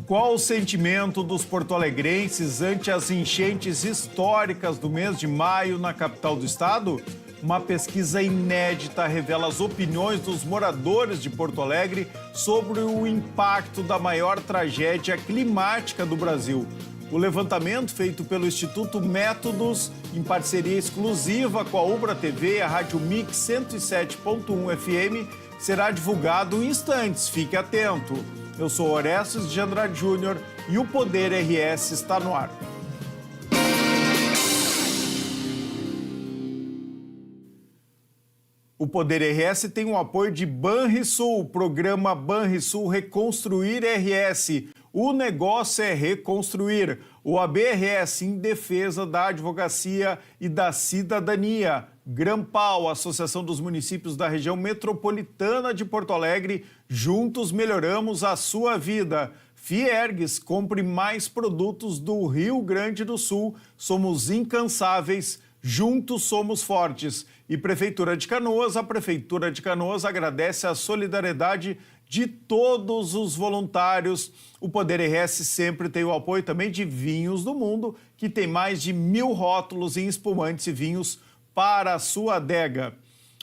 Qual o sentimento dos porto-alegrenses ante as enchentes históricas do mês de maio na capital do estado? Uma pesquisa inédita revela as opiniões dos moradores de Porto Alegre sobre o impacto da maior tragédia climática do Brasil. O levantamento, feito pelo Instituto Métodos, em parceria exclusiva com a Ubra TV e a Rádio Mix 107.1 FM, será divulgado em instantes. Fique atento. Eu sou Orestes de Andrade Júnior e o Poder RS está no ar. O Poder RS tem o apoio de Banrisul, programa Banrisul Reconstruir RS. O negócio é reconstruir. O ABRS em defesa da advocacia e da cidadania. Grampal, Associação dos Municípios da Região Metropolitana de Porto Alegre. Juntos melhoramos a sua vida. Fiergues, compre mais produtos do Rio Grande do Sul. Somos incansáveis. Juntos somos fortes. E Prefeitura de Canoas, a Prefeitura de Canoas agradece a solidariedade de todos os voluntários. O Poder RS sempre tem o apoio também de Vinhos do Mundo, que tem mais de 1000 rótulos em espumantes e vinhos para a sua adega.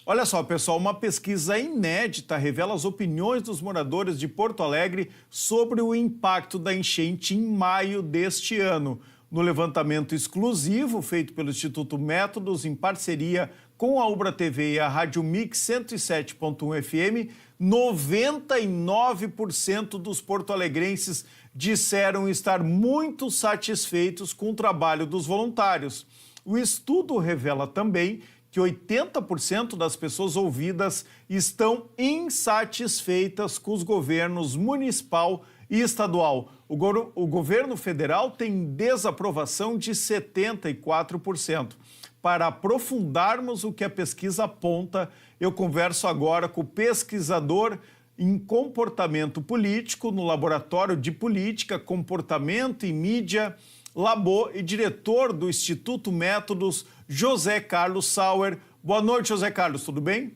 Olha só, pessoal, uma pesquisa inédita revela as opiniões dos moradores de Porto Alegre sobre o impacto da enchente em maio deste ano. No levantamento exclusivo feito pelo Instituto Métodos, em parceria com a Ubra TV e a Rádio Mix 107.1 FM, 99% dos porto-alegrenses disseram estar muito satisfeitos com o trabalho dos voluntários. O estudo revela também que 80% das pessoas ouvidas estão insatisfeitas com os governos municipal e estadual. O governo federal tem desaprovação de 74%. Para aprofundarmos o que a pesquisa aponta, eu converso agora com o pesquisador em comportamento político no Laboratório de Política, Comportamento e Mídia, Labo, e diretor do Instituto Métodos, José Carlos Sauer. Boa noite, José Carlos, tudo bem?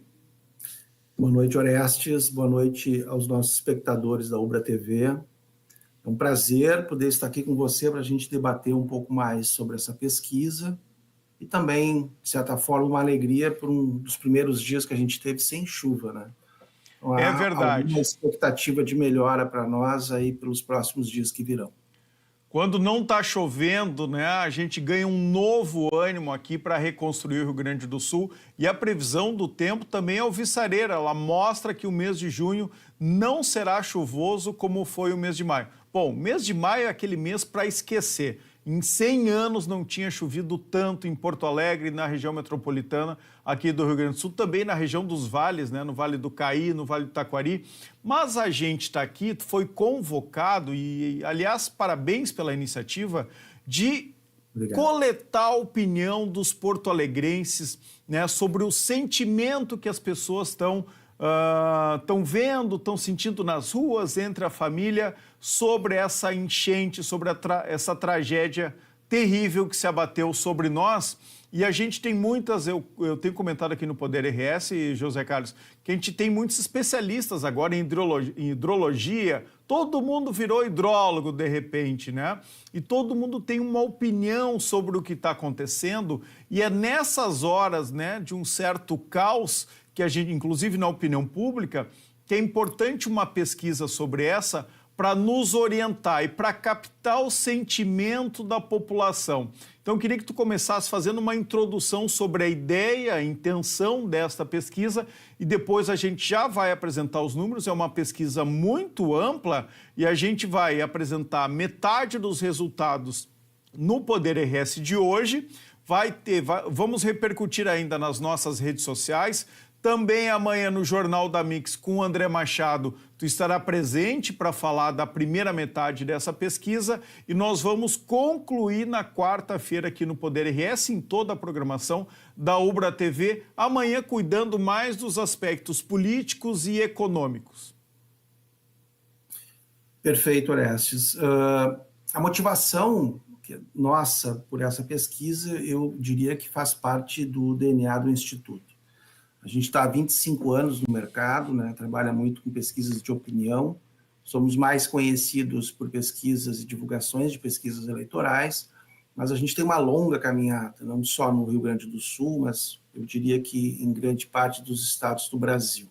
Boa noite, Orestes. Boa noite aos nossos espectadores da Ubra TV. É um prazer poder estar aqui com você para a gente debater um pouco mais sobre essa pesquisa e também, de certa forma, uma alegria por um dos primeiros dias que a gente teve sem chuva, né? Então, é verdade. Uma expectativa de melhora para nós aí pelos próximos dias que virão. Quando não está chovendo, né, a gente ganha um novo ânimo aqui para reconstruir o Rio Grande do Sul. E a previsão do tempo também é alvissareira. Ela mostra que o mês de junho não será chuvoso como foi o mês de maio. Bom, mês de maio é aquele mês para esquecer. Em 100 anos não tinha chovido tanto em Porto Alegre, na região metropolitana aqui do Rio Grande do Sul, também na região dos vales, né, no Vale do Caí, no Vale do Taquari. Mas a gente está aqui, foi convocado e, aliás, parabéns pela iniciativa de coletar a opinião dos porto-alegrenses, né, sobre o sentimento que as pessoas estão vendo, estão sentindo nas ruas, entre a família, sobre essa enchente, sobre essa tragédia terrível que se abateu sobre nós. E a gente tem muitas, eu tenho comentado aqui no Poder RS, José Carlos, que a gente tem muitos especialistas agora em hidrologia. Todo mundo virou hidrólogo de repente, né? E todo mundo tem uma opinião sobre o que está acontecendo. E é nessas horas, né, de um certo caos, que a gente, inclusive na opinião pública, que é importante uma pesquisa sobre essa para nos orientar e para captar o sentimento da população. Então, eu queria que tu começasse fazendo uma introdução sobre a ideia, a intenção desta pesquisa e depois a gente já vai apresentar os números. É uma pesquisa muito ampla e a gente vai apresentar metade dos resultados no Poder RS de hoje. Vamos repercutir ainda nas nossas redes sociais. Também amanhã no Jornal da Mix com o André Machado, tu estará presente para falar da primeira metade dessa pesquisa e nós vamos concluir na quarta-feira aqui no Poder RS, em toda a programação da Ubra TV, amanhã cuidando mais dos aspectos políticos e econômicos. Perfeito, Orestes. A motivação nossa por essa pesquisa, eu diria que faz parte do DNA do Instituto. A gente está há 25 anos no mercado, né? Trabalha muito com pesquisas de opinião somos mais conhecidos por pesquisas e divulgações de pesquisas eleitorais, mas a gente tem uma longa caminhada, não só no Rio Grande do Sul, mas eu diria que em grande parte dos estados do Brasil.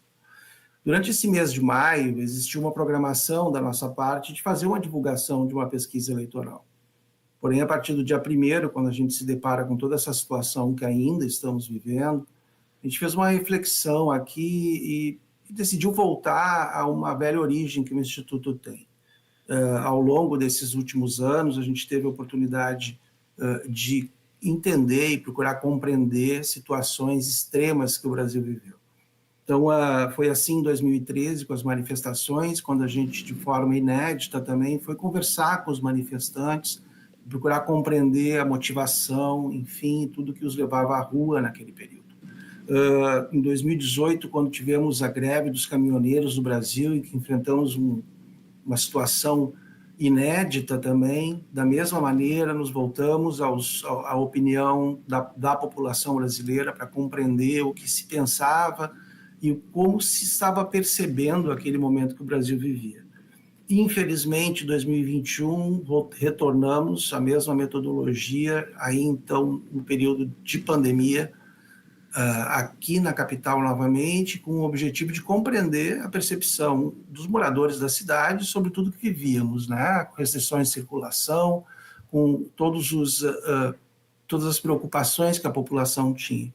Durante esse mês de maio, existiu uma programação da nossa parte de fazer uma divulgação de uma pesquisa eleitoral. Porém, a partir do dia 1º, quando a gente se depara com toda essa situação que ainda estamos vivendo, a gente fez uma reflexão aqui e decidiu voltar a uma velha origem que o Instituto tem. Ao longo desses últimos anos, a gente teve a oportunidade de entender e procurar compreender situações extremas que o Brasil viveu. Então, foi assim em 2013, com as manifestações, quando a gente, de forma inédita também, foi conversar com os manifestantes, procurar compreender a motivação, enfim, tudo que os levava à rua naquele período. Em 2018, quando tivemos a greve dos caminhoneiros no Brasil e que enfrentamos uma situação inédita também, da mesma maneira, nos voltamos à opinião da população brasileira para compreender o que se pensava e como se estava percebendo aquele momento que o Brasil vivia. Infelizmente, em 2021, retornamos à mesma metodologia, aí então, no período de pandemia, aqui na capital novamente, com o objetivo de compreender a percepção dos moradores da cidade sobre tudo que vivíamos, né? Com restrições de circulação, com todas as preocupações que a população tinha.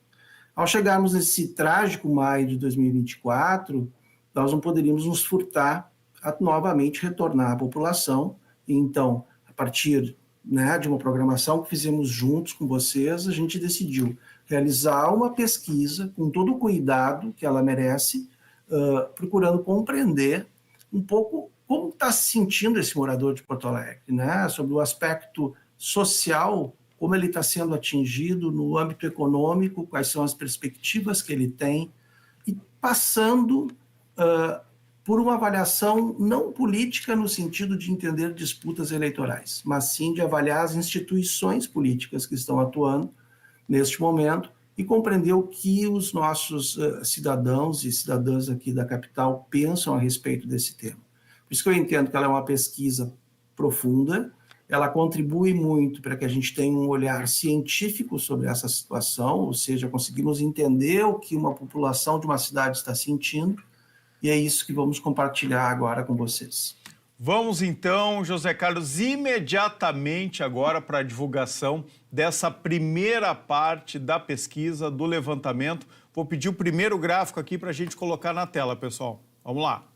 Ao chegarmos nesse trágico maio de 2024, nós não poderíamos nos furtar a novamente retornar à população. E então, a partir, né, de uma programação que fizemos juntos com vocês, a gente decidiu realizar uma pesquisa com todo o cuidado que ela merece, procurando compreender um pouco como está se sentindo esse morador de Porto Alegre, né, sobre o aspecto social, como ele está sendo atingido no âmbito econômico, quais são as perspectivas que ele tem, e passando por uma avaliação não política no sentido de entender disputas eleitorais, mas sim de avaliar as instituições políticas que estão atuando neste momento e compreender o que os nossos cidadãos e cidadãs aqui da capital pensam a respeito desse tema. Por isso que eu entendo que ela é uma pesquisa profunda, ela contribui muito para que a gente tenha um olhar científico sobre essa situação, ou seja, conseguimos entender o que uma população de uma cidade está sentindo, e é isso que vamos compartilhar agora com vocês. Vamos então, José Carlos, imediatamente agora para a divulgação dessa primeira parte da pesquisa, do levantamento. Vou pedir o primeiro gráfico aqui para a gente colocar na tela, pessoal. Vamos lá.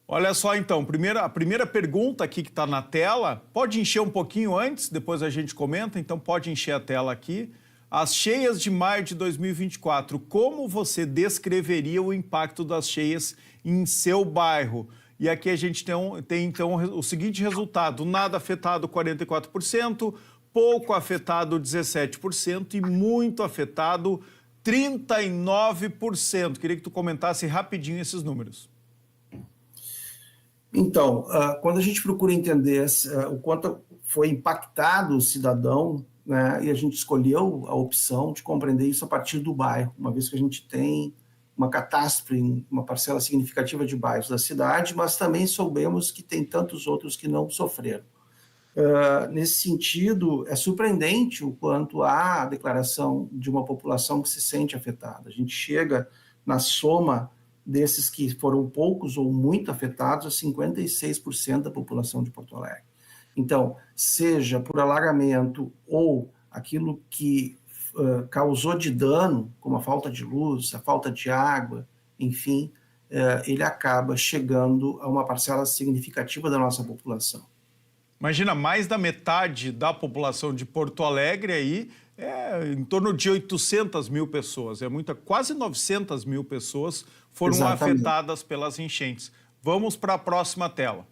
Olha só então, a primeira pergunta aqui que está na tela, pode encher um pouquinho antes, depois a gente comenta, então pode encher a tela aqui. As cheias de maio de 2024, como você descreveria o impacto das cheias em seu bairro? E aqui a gente tem então o seguinte resultado: nada afetado 44%, pouco afetado 17% e muito afetado 39%. Queria que tu comentasse rapidinho esses números. Então, quando a gente procura entender o quanto foi impactado o cidadão, né, e a gente escolheu a opção de compreender isso a partir do bairro, uma vez que a gente tem uma catástrofe em uma parcela significativa de bairros da cidade, mas também soubemos que tem tantos outros que não sofreram. Nesse sentido, é surpreendente o quanto há a declaração de uma população que se sente afetada. A gente chega na soma desses que foram poucos ou muito afetados a 56% da população de Porto Alegre. Então, seja por alagamento ou aquilo que causou de dano, como a falta de luz, a falta de água, enfim, ele acaba chegando a uma parcela significativa da nossa população. Imagina, mais da metade da população de Porto Alegre aí em torno de 800 mil pessoas, quase 900 mil pessoas foram Exatamente. afetadas pelas enchentes. Vamos para a próxima tela.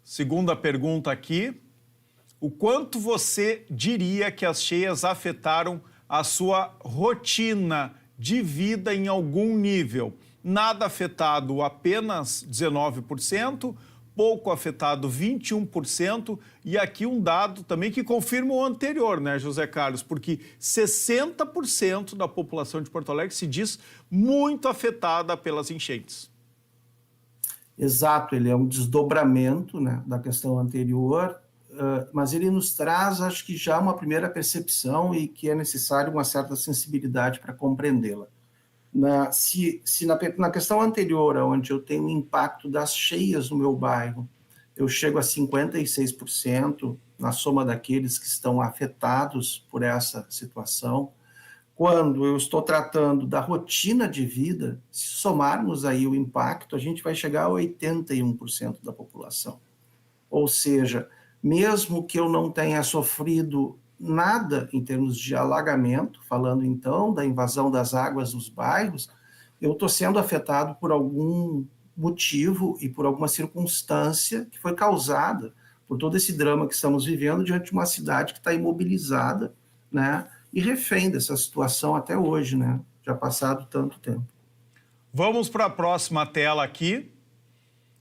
Segunda pergunta aqui: o quanto você diria que as cheias afetaram a sua rotina de vida em algum nível? Nada afetado, apenas 19%, pouco afetado, 21%, e aqui um dado também que confirma o anterior, né, José Carlos? Porque 60% da população de Porto Alegre se diz muito afetada pelas enchentes. Exato, ele é um desdobramento, né, da questão anterior, mas ele nos traz, acho que já uma primeira percepção e que é necessário uma certa sensibilidade para compreendê-la. Na questão anterior, onde eu tenho o impacto das cheias no meu bairro, eu chego a 56% na soma daqueles que estão afetados por essa situação. Quando eu estou tratando da rotina de vida, se somarmos aí o impacto, a gente vai chegar a 81% da população. Ou seja, mesmo que eu não tenha sofrido nada em termos de alagamento, falando então da invasão das águas nos bairros, eu estou sendo afetado por algum motivo e por alguma circunstância que foi causada por todo esse drama que estamos vivendo diante de uma cidade que está imobilizada, né, e refém dessa situação até hoje, né, já passado tanto tempo. Vamos para a próxima tela aqui.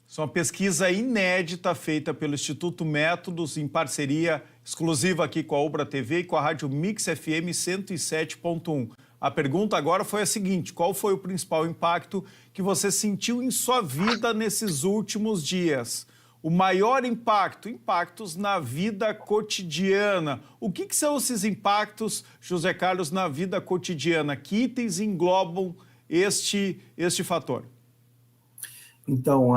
Isso é uma pesquisa inédita feita pelo Instituto Métodos em parceria exclusiva aqui com a Ubra TV e com a Rádio Mix FM 107.1. A pergunta agora foi a seguinte: qual foi o principal impacto que você sentiu em sua vida nesses últimos dias? O maior impacto, impactos na vida cotidiana. O que são esses impactos, José Carlos, na vida cotidiana? Que itens englobam este fator? Então,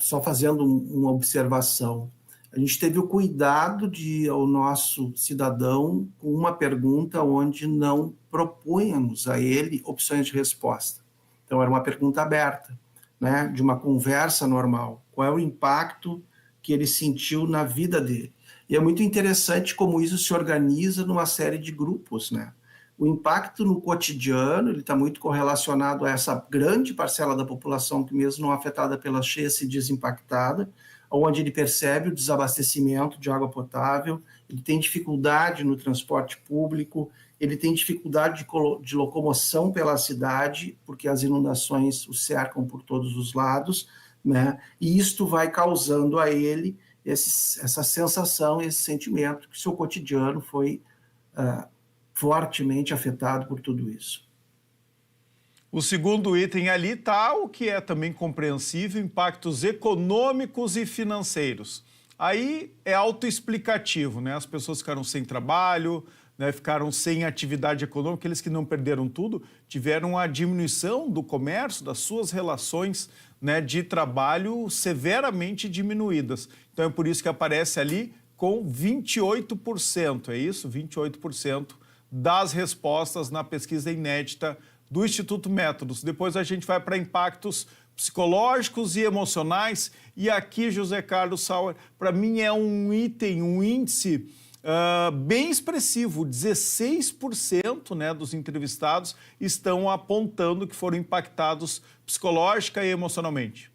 só fazendo uma observação, a gente teve o cuidado de ir ao nosso cidadão com uma pergunta onde não propunhamos a ele opções de resposta. Então, era uma pergunta aberta, né, de uma conversa normal. Qual é o impacto que ele sentiu na vida dele? E é muito interessante como isso se organiza numa série de grupos, né? O impacto no cotidiano, ele está muito correlacionado a essa grande parcela da população que mesmo não afetada pelas cheias se diz impactada, onde ele percebe o desabastecimento de água potável, ele tem dificuldade no transporte público, ele tem dificuldade de locomoção pela cidade, porque as inundações o cercam por todos os lados, né? E isto vai causando a ele essa sensação, esse sentimento que seu cotidiano foi fortemente afetado por tudo isso. O segundo item ali está o que é também compreensível, impactos econômicos e financeiros. Aí é autoexplicativo, né? As pessoas ficaram sem trabalho, né? Ficaram sem atividade econômica, aqueles que não perderam tudo, tiveram a diminuição do comércio, das suas relações, né, de trabalho severamente diminuídas. Então é por isso que aparece ali com 28%, é isso? 28% das respostas na pesquisa inédita do Instituto Métodos. Depois a gente vai para impactos psicológicos e emocionais. E aqui, José Carlos Sauer, para mim é um item, um índice bem expressivo. 16%, né, dos entrevistados estão apontando que foram impactados psicológica e emocionalmente.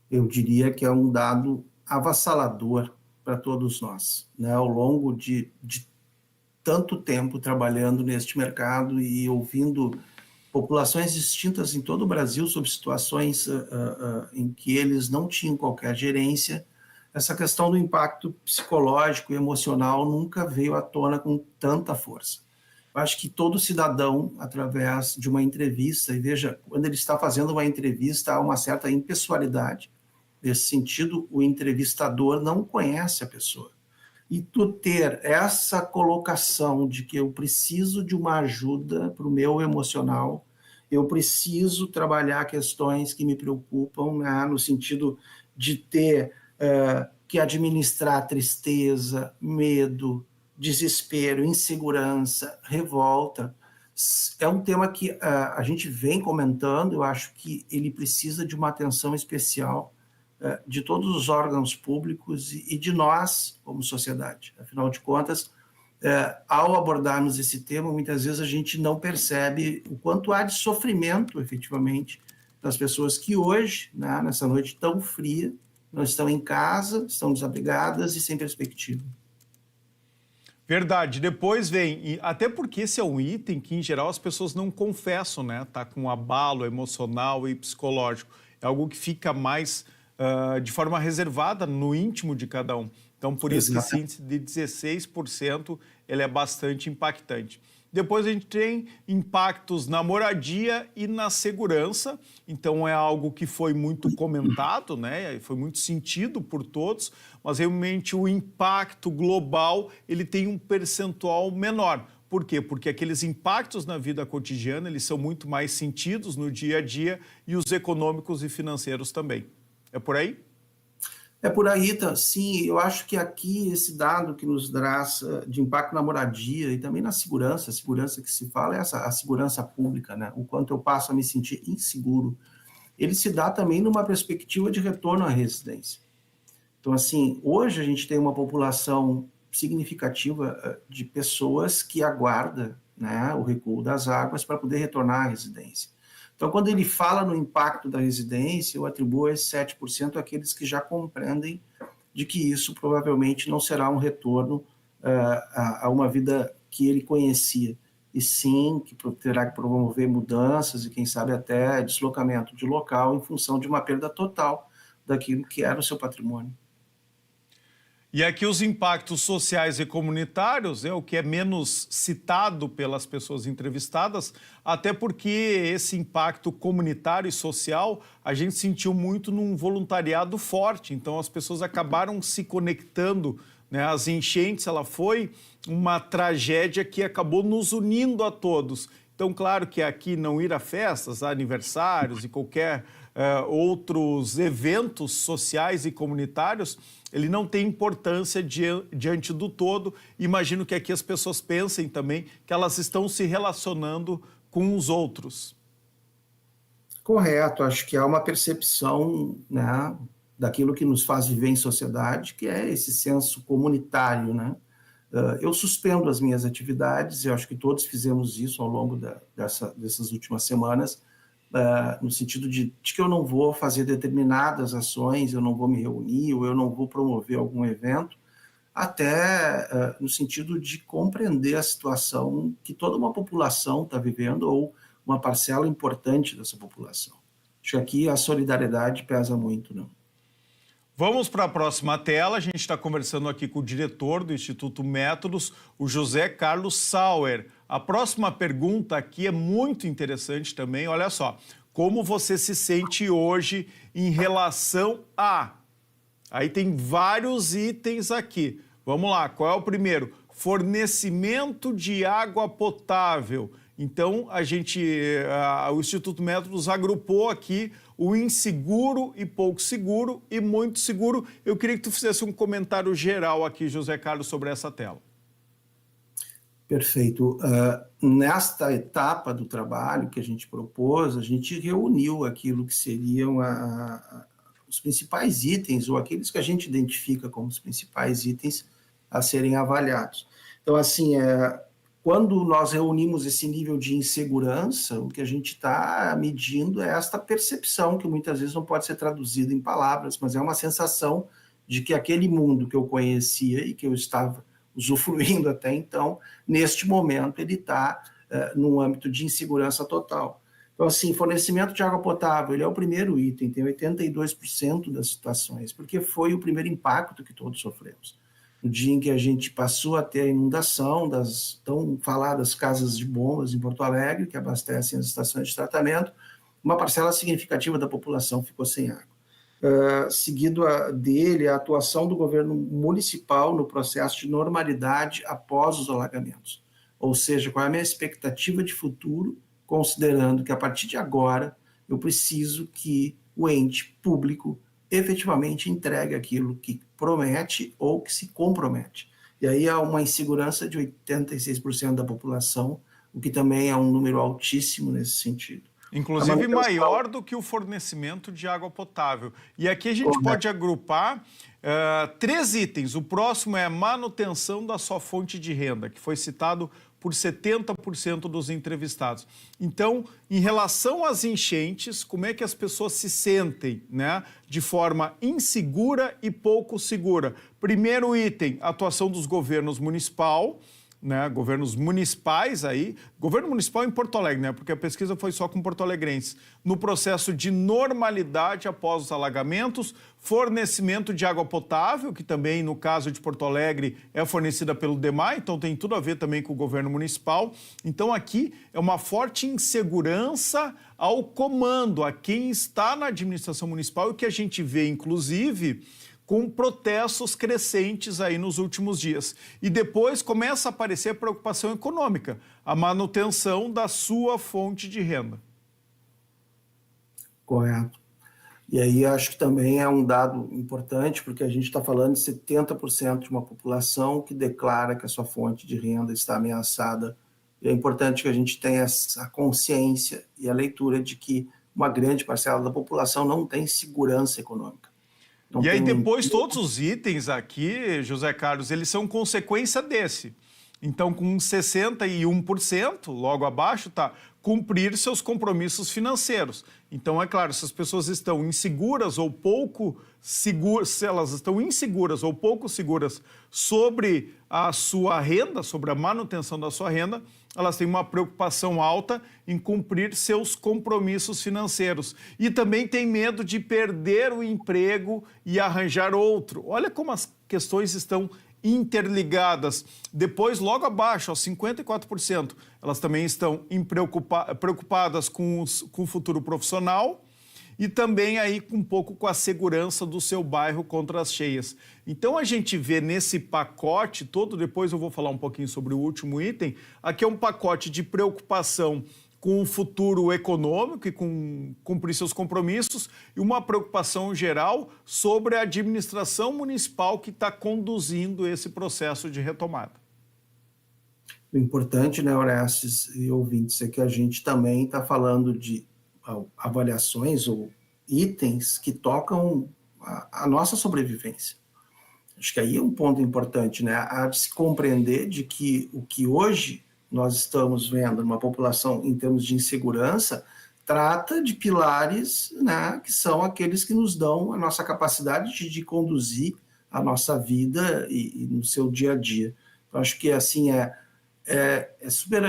Eu diria que é um dado avassalador para todos nós, né? Ao longo de tanto tempo trabalhando neste mercado e ouvindo populações distintas em todo o Brasil sobre situações em que eles não tinham qualquer gerência, essa questão do impacto psicológico e emocional nunca veio à tona com tanta força. Eu acho que todo cidadão, através de uma entrevista, e veja, quando ele está fazendo uma entrevista, há uma certa impessoalidade. Nesse sentido, o entrevistador não conhece a pessoa. E tu ter essa colocação de que eu preciso de uma ajuda para o meu emocional, eu preciso trabalhar questões que me preocupam, né, no sentido de ter que administrar tristeza, medo, desespero, insegurança, revolta. É um tema que a gente vem comentando, eu acho que ele precisa de uma atenção especial de todos os órgãos públicos e de nós, como sociedade. Afinal de contas, ao abordarmos esse tema, muitas vezes a gente não percebe o quanto há de sofrimento, efetivamente, das pessoas que hoje, né, nessa noite tão fria, não estão em casa, estão desabrigadas e sem perspectiva. Verdade. Depois vem, até porque esse é um item que, em geral, as pessoas não confessam, né? Tá com abalo emocional e psicológico. É algo que fica mais de forma reservada no íntimo de cada um. Então, por isso que esse índice de 16% ele é bastante impactante. Depois a gente tem impactos na moradia e na segurança. Então é algo que foi muito comentado, né? Foi muito sentido por todos, mas realmente o impacto global ele tem um percentual menor. Por quê? Porque aqueles impactos na vida cotidiana eles são muito mais sentidos no dia a dia e os econômicos e financeiros também. É por aí? É por aí, tá? Sim, eu acho que aqui esse dado que nos traz de impacto na moradia e também na segurança, a segurança que se fala é a segurança pública, né? O quanto eu passo a me sentir inseguro, ele se dá também numa perspectiva de retorno à residência. Então, assim, hoje a gente tem uma população significativa de pessoas que aguarda, né, o recuo das águas para poder retornar à residência. Então, quando ele fala no impacto da residência, eu atribuo esse 7% àqueles que já compreendem de que isso provavelmente não será um retorno a uma vida que ele conhecia, e sim que terá que promover mudanças e, quem sabe, até deslocamento de local em função de uma perda total daquilo que era o seu patrimônio. E aqui os impactos sociais e comunitários é o que é menos citado pelas pessoas entrevistadas, até porque esse impacto comunitário e social a gente sentiu muito num voluntariado forte, então as pessoas acabaram se conectando, né? As enchentes, ela foi uma tragédia que acabou nos unindo a todos. Então, claro que aqui não ir a festas, a aniversários e qualquer outros eventos sociais e comunitários, ele não tem importância diante do todo. Imagino que aqui as pessoas pensem também que elas estão se relacionando com os outros. Correto, acho que há uma percepção, né, daquilo que nos faz viver em sociedade, que é esse senso comunitário, né? Eu suspendo as minhas atividades, eu acho que todos fizemos isso ao longo dessas últimas semanas, no sentido de que eu não vou fazer determinadas ações, eu não vou me reunir, ou eu não vou promover algum evento, até no sentido de compreender a situação que toda uma população está vivendo, ou uma parcela importante dessa população. Acho que aqui a solidariedade pesa muito, não? Vamos para a próxima tela. A gente está conversando aqui com o diretor do Instituto Métodos, o José Carlos Sauer. A próxima pergunta aqui é muito interessante também. Olha só, como você se sente hoje em relação a... Aí tem vários itens aqui. Vamos lá, qual é o primeiro? Fornecimento de água potável. Então, o Instituto Métodos agrupou aqui o inseguro e pouco seguro e muito seguro. Eu queria que tu fizesse um comentário geral aqui, José Carlos, sobre essa tela. Perfeito. Nesta etapa do trabalho que a gente propôs, a gente reuniu aquilo que seriam os principais itens, ou aqueles que a gente identifica como os principais itens a serem avaliados. Então, assim, quando nós reunimos esse nível de insegurança, o que a gente está medindo é esta percepção, que muitas vezes não pode ser traduzida em palavras, mas é uma sensação de que aquele mundo que eu conhecia e que eu estava usufruindo até então, neste momento ele está num âmbito de insegurança total. Então, assim, fornecimento de água potável, ele é o primeiro item, tem 82% das situações, porque foi o primeiro impacto que todos sofremos. No dia em que a gente passou a ter a inundação das tão faladas casas de bombas em Porto Alegre, que abastecem as estações de tratamento, uma parcela significativa da população ficou sem água. Seguido dele, a atuação do governo municipal no processo de normalidade após os alagamentos. Ou seja, qual é a minha expectativa de futuro, considerando que a partir de agora eu preciso que o ente público efetivamente entregue aquilo que promete ou que se compromete. E aí há uma insegurança de 86% da população, o que também é um número altíssimo nesse sentido. Inclusive maior do que o fornecimento de água potável. E aqui a gente pode agrupar 3 itens. O próximo é a manutenção da sua fonte de renda, que foi citado por 70% dos entrevistados. Então, em relação às enchentes, como é que as pessoas se sentem, né, de forma insegura e pouco segura? Primeiro item, atuação dos governos municipal. né, governos municipais aí, governo municipal em Porto Alegre, né, porque a pesquisa foi só com porto-alegrenses, no processo de normalidade após os alagamentos, fornecimento de água potável, que também, no caso de Porto Alegre, é fornecida pelo DEMAI, então tem tudo a ver também com o governo municipal. Então aqui é uma forte insegurança ao comando, a quem está na administração municipal, e que a gente vê, inclusive, com protestos crescentes aí nos últimos dias. E depois começa a aparecer a preocupação econômica, a manutenção da sua fonte de renda. Correto. E aí acho que também é um dado importante, porque a gente está falando de 70% de uma população que declara que a sua fonte de renda está ameaçada. E é importante que a gente tenha a consciência e a leitura de que uma grande parcela da população não tem segurança econômica. E aí depois todos os itens aqui, José Carlos, eles são consequência desse. Então, com 61%, logo abaixo, tá cumprir seus compromissos financeiros. Então, é claro, se as pessoas estão inseguras ou pouco seguras, se elas estão inseguras ou pouco seguras sobre a sua renda, sobre a manutenção da sua renda, elas têm uma preocupação alta em cumprir seus compromissos financeiros. E também têm medo de perder o emprego e arranjar outro. Olha como as questões estão interligadas. Depois, logo abaixo, aos 54%, elas também estão preocupadas com o futuro profissional e também aí um pouco com a segurança do seu bairro contra as cheias. Então a gente vê nesse pacote todo, depois eu vou falar um pouquinho sobre o último item, aqui é um pacote de preocupação com o futuro econômico e com cumprir seus compromissos, e uma preocupação geral sobre a administração municipal que está conduzindo esse processo de retomada. O importante, né, Orestes e ouvintes, é que a gente também está falando de avaliações ou itens que tocam a nossa sobrevivência. Acho que aí é um ponto importante, né? Há de se compreender de que o que hoje nós estamos vendo numa população em termos de insegurança trata de pilares, né, que são aqueles que nos dão a nossa capacidade de conduzir a nossa vida e no seu dia a dia. Então, acho que assim é super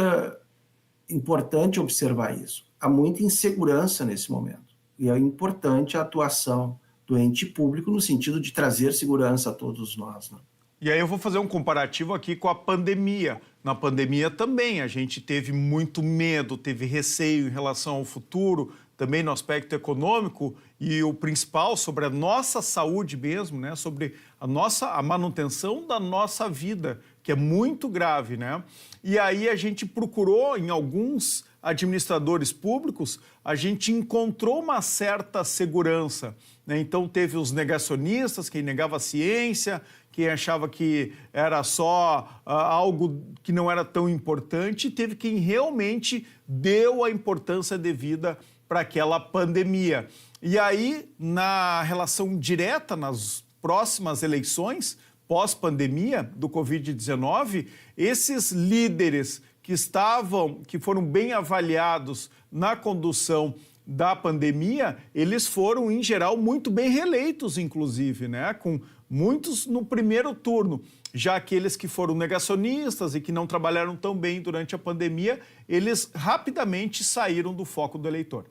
importante observar isso. Há muita insegurança nesse momento e é importante a atuação do ente público no sentido de trazer segurança a todos nós, né? E aí eu vou fazer um comparativo aqui com a pandemia. Na pandemia também a gente teve muito medo, teve receio em relação ao futuro, também no aspecto econômico, e o principal sobre a nossa saúde mesmo, né? Sobre a manutenção da nossa vida, que é muito grave, né? E aí a gente procurou, em alguns administradores públicos, a gente encontrou uma certa segurança, né? Então teve os negacionistas, quem negava a ciência, quem achava que era só algo que não era tão importante, e teve quem realmente deu a importância devida para aquela pandemia. E aí, na relação direta, nas próximas eleições, pós-pandemia do Covid-19, esses líderes que foram bem avaliados na condução da pandemia, eles foram, em geral, muito bem reeleitos, inclusive, né? Com muitos no primeiro turno. Já aqueles que foram negacionistas e que não trabalharam tão bem durante a pandemia, eles rapidamente saíram do foco do eleitor.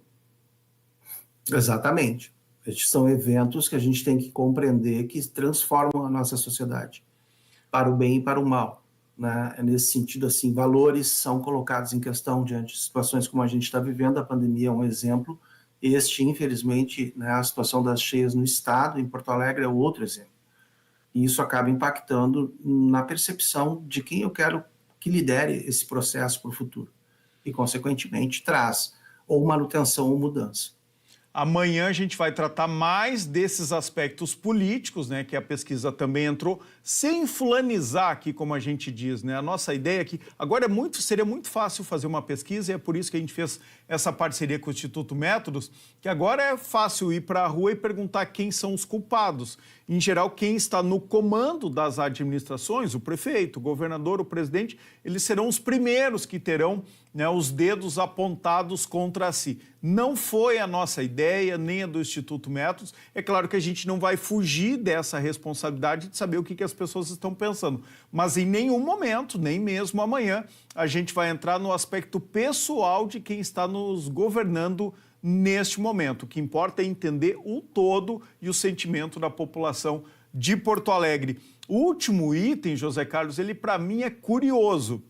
Exatamente. Estes são eventos que a gente tem que compreender que transformam a nossa sociedade para o bem e para o mal, né? É nesse sentido, assim, valores são colocados em questão diante de situações como a gente está vivendo. A pandemia é um exemplo. Infelizmente, né, a situação das cheias no estado, em Porto Alegre, é outro exemplo. E isso acaba impactando na percepção de quem eu quero que lidere esse processo para o futuro. E, consequentemente, traz ou manutenção ou mudança. Amanhã a gente vai tratar mais desses aspectos políticos, né, que a pesquisa também entrou, sem fulanizar aqui, como a gente diz, né? A nossa ideia é que agora seria muito fácil fazer uma pesquisa, e é por isso que a gente fez essa parceria com o Instituto Métodos, que agora é fácil ir para a rua e perguntar quem são os culpados. Em geral, quem está no comando das administrações, o prefeito, o governador, o presidente, eles serão os primeiros que terão né, os dedos apontados contra si. Não foi a nossa ideia, nem a do Instituto Métodos. É claro que a gente não vai fugir dessa responsabilidade de saber o que as pessoas estão pensando. Mas em nenhum momento, nem mesmo amanhã, a gente vai entrar no aspecto pessoal de quem está nos governando neste momento. O que importa é entender o todo e o sentimento da população de Porto Alegre. O último item, José Carlos, ele para mim é curioso.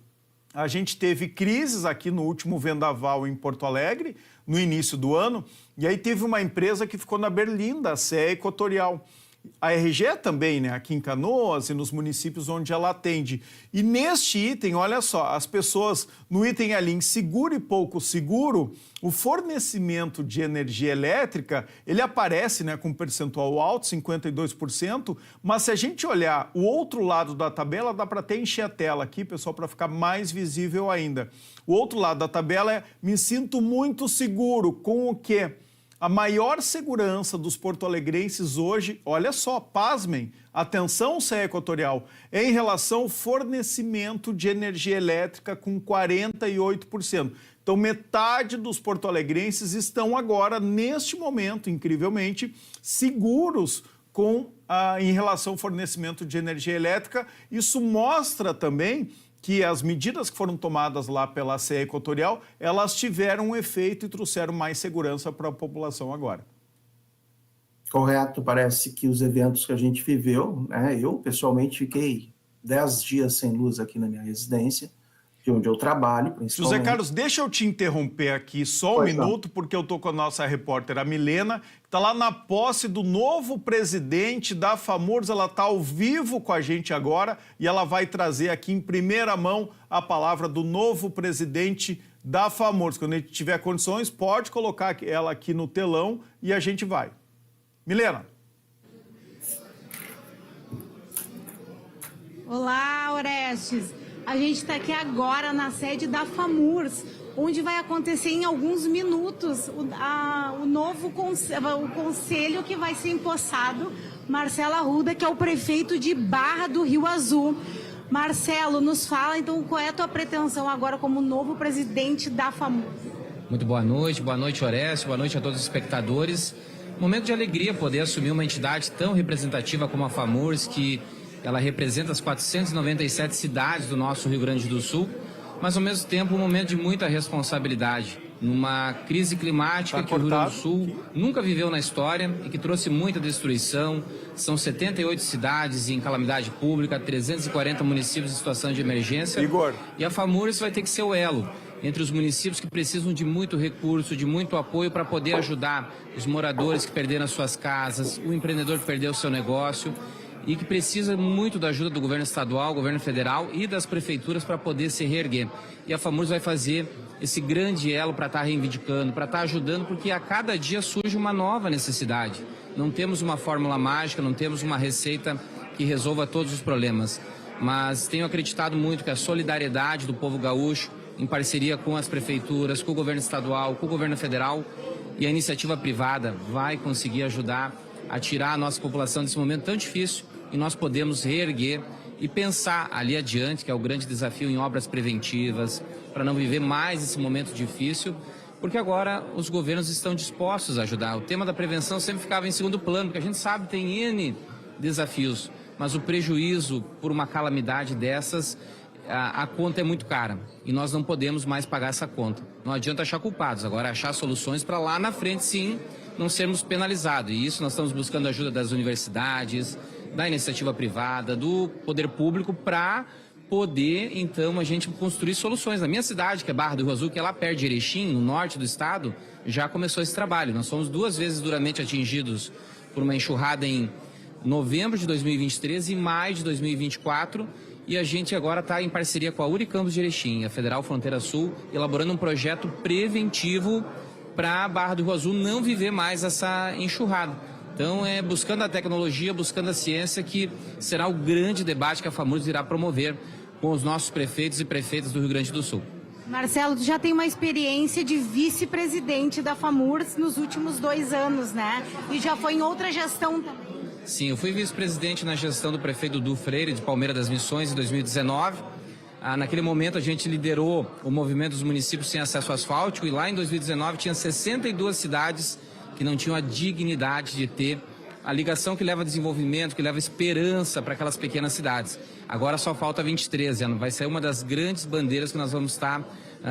A gente teve crises aqui no último vendaval em Porto Alegre, no início do ano, e aí teve uma empresa que ficou na Berlinda, a CE Equatorial. A RGE também, né, aqui em Canoas e nos municípios onde ela atende. E neste item, olha só, as pessoas, no item ali em seguro e pouco seguro, o fornecimento de energia elétrica, ele aparece, né, com um percentual alto, 52%, mas se a gente olhar o outro lado da tabela, dá para até encher a tela aqui, pessoal, para ficar mais visível ainda. O outro lado da tabela é, me sinto muito seguro, com o quê? A maior segurança dos porto-alegrenses hoje, olha só, pasmem, atenção, CE Equatorial, é em relação ao fornecimento de energia elétrica com 48%. Então, metade dos porto-alegrenses estão agora, neste momento, incrivelmente, seguros em relação ao fornecimento de energia elétrica. Isso mostra também que as medidas que foram tomadas lá pela CE Equatorial, elas tiveram um efeito e trouxeram mais segurança para a população agora. Correto, parece que os eventos que a gente viveu, né, eu pessoalmente fiquei 10 dias sem luz aqui na minha residência, de onde eu trabalho, principalmente. José Carlos, deixa eu te interromper aqui só um minuto, porque eu estou com a nossa repórter, a Milena, que está lá na posse do novo presidente da FAMURS. Ela está ao vivo com a gente agora e ela vai trazer aqui em primeira mão a palavra do novo presidente da FAMURS. Quando a gente tiver condições, pode colocar ela aqui no telão e a gente vai. Milena. Olá, Orestes. A gente está aqui agora na sede da FAMURS, onde vai acontecer em alguns minutos o novo conselho que vai ser empossado, Marcelo Arruda, que é o prefeito de Barra do Rio Azul. Marcelo, nos fala então qual é a tua pretensão agora como novo presidente da FAMURS. Muito boa noite Orestes, boa noite a todos os espectadores. Momento de alegria poder assumir uma entidade tão representativa como a FAMURS, que ela representa as 497 cidades do nosso Rio Grande do Sul, mas ao mesmo tempo um momento de muita responsabilidade. Numa crise climática que o Rio Grande do Sul nunca viveu na história e que trouxe muita destruição. São 78 cidades em calamidade pública, 340 municípios em situação de emergência. Igor. E a FAMURS vai ter que ser o elo entre os municípios que precisam de muito recurso, de muito apoio para poder ajudar os moradores que perderam as suas casas, o empreendedor que perdeu o seu negócio e que precisa muito da ajuda do governo estadual, governo federal e das prefeituras para poder se reerguer. E a FAMURS vai fazer esse grande elo para estar reivindicando, para estar ajudando, porque a cada dia surge uma nova necessidade. Não temos uma fórmula mágica, não temos uma receita que resolva todos os problemas, mas tenho acreditado muito que a solidariedade do povo gaúcho, em parceria com as prefeituras, com o governo estadual, com o governo federal e a iniciativa privada, vai conseguir ajudar a tirar a nossa população desse momento tão difícil e nós podemos reerguer e pensar ali adiante, que é o grande desafio, em obras preventivas, para não viver mais esse momento difícil, porque agora os governos estão dispostos a ajudar. O tema da prevenção sempre ficava em segundo plano, porque a gente sabe que tem N desafios, mas o prejuízo por uma calamidade dessas, a conta é muito cara e nós não podemos mais pagar essa conta. Não adianta achar culpados, agora achar soluções para lá na frente, sim, não sermos penalizados. E isso nós estamos buscando a ajuda das universidades, da iniciativa privada, do poder público, para poder, então, a gente construir soluções. Na minha cidade, que é Barra do Rio Azul, que é lá perto de Erechim, no norte do estado, já começou esse trabalho. Nós fomos 2 vezes duramente atingidos por uma enxurrada em novembro de 2023 e maio de 2024, e a gente agora está em parceria com a Unicampus de Erechim, a Federal Fronteira Sul, elaborando um projeto preventivo para a Barra do Rio Azul não viver mais essa enxurrada. Então, é buscando a tecnologia, buscando a ciência, que será o grande debate que a FAMURS irá promover com os nossos prefeitos e prefeitas do Rio Grande do Sul. Marcelo, tu já tem uma experiência de vice-presidente da FAMURS nos últimos 2 anos, né? E já foi em outra gestão também. Sim, eu fui vice-presidente na gestão do prefeito Du Freire, de Palmeira das Missões, em 2019. Naquele momento a gente liderou o movimento dos municípios sem acesso asfáltico e lá em 2019 tinha 62 cidades que não tinham a dignidade de ter a ligação que leva desenvolvimento, que leva esperança para aquelas pequenas cidades. Agora só falta 23, vai ser uma das grandes bandeiras que nós vamos estar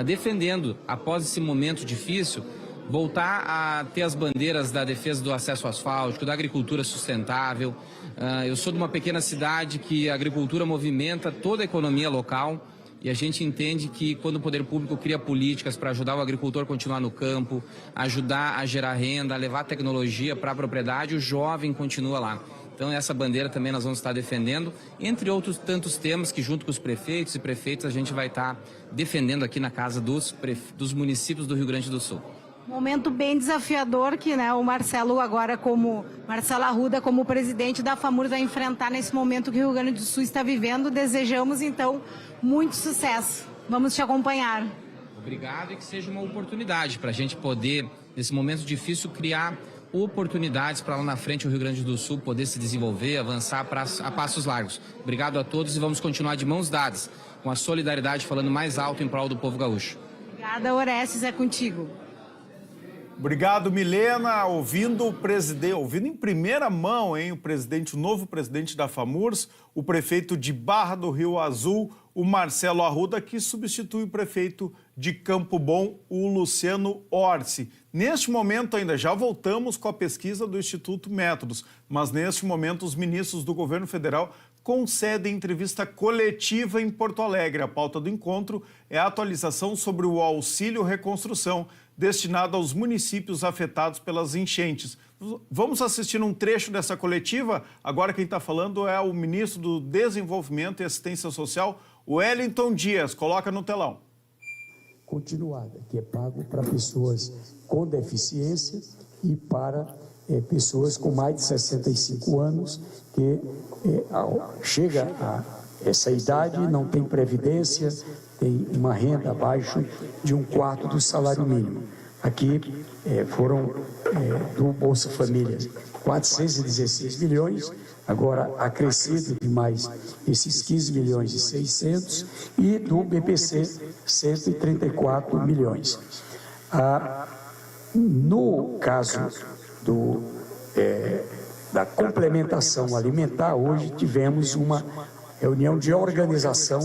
defendendo após esse momento difícil, voltar a ter as bandeiras da defesa do acesso asfáltico, da agricultura sustentável. Eu sou de uma pequena cidade que a agricultura movimenta toda a economia local e a gente entende que quando o poder público cria políticas para ajudar o agricultor a continuar no campo, ajudar a gerar renda, a levar tecnologia para a propriedade, o jovem continua lá. Então essa bandeira também nós vamos estar defendendo, entre outros tantos temas que junto com os prefeitos e prefeitas a gente vai estar defendendo aqui na casa dos municípios do Rio Grande do Sul. Momento bem desafiador que, né, o Marcelo Arruda, como presidente da FAMURS, vai enfrentar nesse momento que o Rio Grande do Sul está vivendo. Desejamos, então, muito sucesso. Vamos te acompanhar. Obrigado e que seja uma oportunidade para a gente poder, nesse momento difícil, criar oportunidades para lá na frente o Rio Grande do Sul poder se desenvolver, avançar a passos largos. Obrigado a todos e vamos continuar de mãos dadas, com a solidariedade falando mais alto em prol do povo gaúcho. Obrigada, Orestes, é contigo. Obrigado, Milena. Ouvindo em primeira mão, o novo presidente da FAMURS, o prefeito de Barra do Rio Azul, o Marcelo Arruda, que substitui o prefeito de Campo Bom, o Luciano Orsi. Neste momento ainda, já voltamos com a pesquisa do Instituto Métodos, mas neste momento os ministros do governo federal concedem entrevista coletiva em Porto Alegre. A pauta do encontro é a atualização sobre o auxílio reconstrução destinado aos municípios afetados pelas enchentes. Vamos assistir um trecho dessa coletiva. Agora quem está falando é o ministro do Desenvolvimento e Assistência Social, Wellington Dias. Coloca no telão. Continuada, que é pago para pessoas com deficiência e para pessoas com mais de 65 anos que chega a essa idade, não tem previdência, tem uma renda abaixo de 1/4 do salário mínimo. Aqui foram do Bolsa Família 416 milhões, agora acrescido de mais esses 15 milhões e 600 e do BPC 134 milhões. No caso da complementação alimentar, hoje tivemos uma reunião de organização.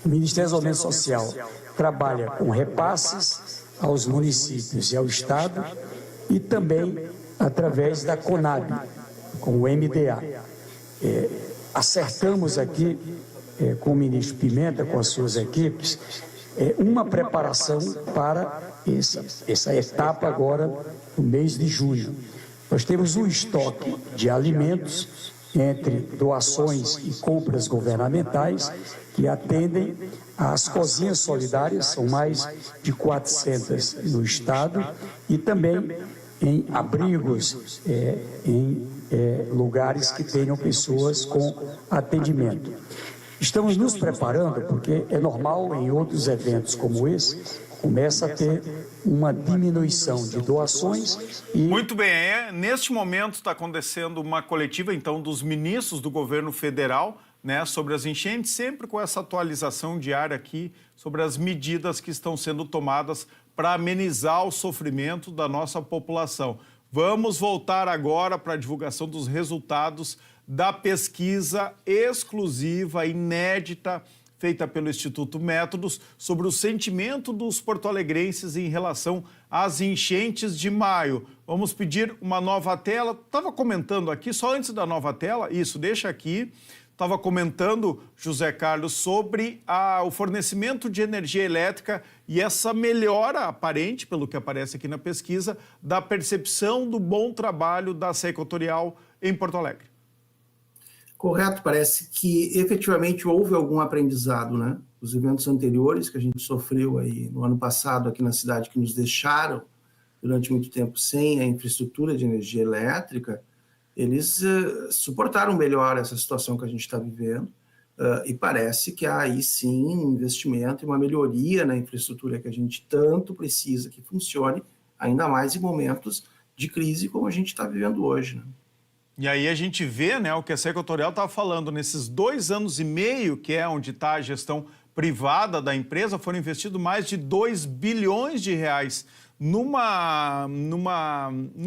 O Ministério do Desenvolvimento Social trabalha com repasses aos municípios e ao Estado e também através da CONAB, com o MDA. Acertamos aqui com o ministro Pimenta, com as suas equipes, uma preparação para essa etapa agora no mês de junho. Nós temos um estoque de alimentos entre doações e compras governamentais que atendem às cozinhas solidárias, são mais de 400 no estado, e também em abrigos, em lugares que tenham pessoas com atendimento. Estamos nos preparando, porque é normal em outros eventos como esse, começa a ter uma diminuição de doações e... Muito bem, neste momento está acontecendo uma coletiva, então, dos ministros do governo federal, né, sobre as enchentes, sempre com essa atualização diária aqui sobre as medidas que estão sendo tomadas para amenizar o sofrimento da nossa população. Vamos voltar agora para a divulgação dos resultados da pesquisa exclusiva, inédita, feita pelo Instituto Métodos, sobre o sentimento dos porto-alegrenses em relação às enchentes de maio. Vamos pedir uma nova tela. Estava comentando aqui, só antes da nova tela, isso, deixa aqui. Estava comentando, José Carlos, sobre o fornecimento de energia elétrica e essa melhora aparente, pelo que aparece aqui na pesquisa, da percepção do bom trabalho da SEA Equatorial em Porto Alegre. Correto, parece que efetivamente houve algum aprendizado, né? Os eventos anteriores que a gente sofreu aí no ano passado aqui na cidade, que nos deixaram durante muito tempo sem a infraestrutura de energia elétrica, eles suportaram melhor essa situação que a gente está vivendo e parece que há aí sim um investimento e uma melhoria na infraestrutura que a gente tanto precisa que funcione, ainda mais em momentos de crise como a gente está vivendo hoje, né? E aí a gente vê, né, o que a CE Equatorial estava falando, nesses 2 anos e meio, que é onde está a gestão privada da empresa, foram investidos mais de 2 bilhões de reais num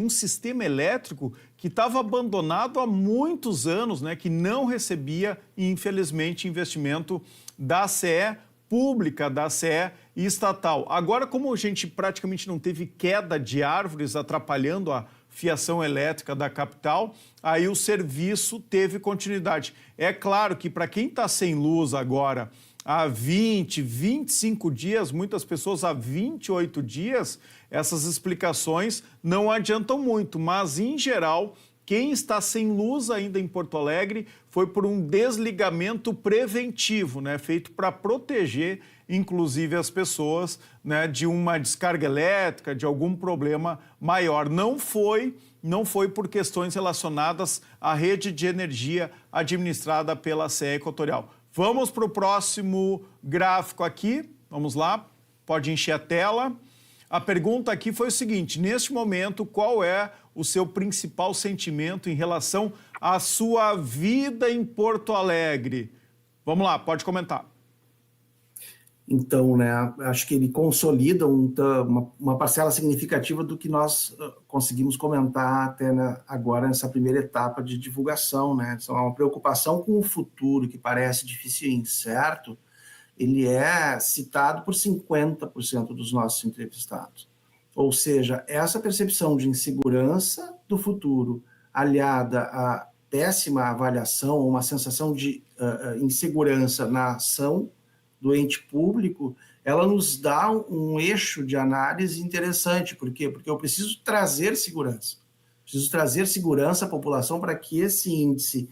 sistema elétrico que estava abandonado há muitos anos, né, que não recebia, infelizmente, investimento da CE pública, da CE estatal. Agora, como a gente praticamente não teve queda de árvores atrapalhando a fiação elétrica da capital, aí o serviço teve continuidade. É claro que para quem está sem luz agora há 20, 25 dias, muitas pessoas há 28 dias, essas explicações não adiantam muito, mas em geral, quem está sem luz ainda em Porto Alegre foi por um desligamento preventivo, né, feito para proteger, inclusive, as pessoas, né, de uma descarga elétrica, de algum problema maior. Não foi por questões relacionadas à rede de energia administrada pela CE Equatorial. Vamos para o próximo gráfico aqui. Vamos lá, pode encher a tela. A pergunta aqui foi o seguinte: neste momento, qual é o seu principal sentimento em relação à sua vida em Porto Alegre? Vamos lá, pode comentar. Então, né, acho que ele consolida uma parcela significativa do que nós conseguimos comentar até agora nessa primeira etapa de divulgação, né? Então, uma preocupação com o futuro que parece difícil e incerto, ele é citado por 50% dos nossos entrevistados. Ou seja, essa percepção de insegurança do futuro, aliada à péssima avaliação, uma sensação de insegurança na ação do ente público, ela nos dá um eixo de análise interessante. Por quê? Porque eu preciso trazer segurança. Preciso trazer segurança à população para que esse índice,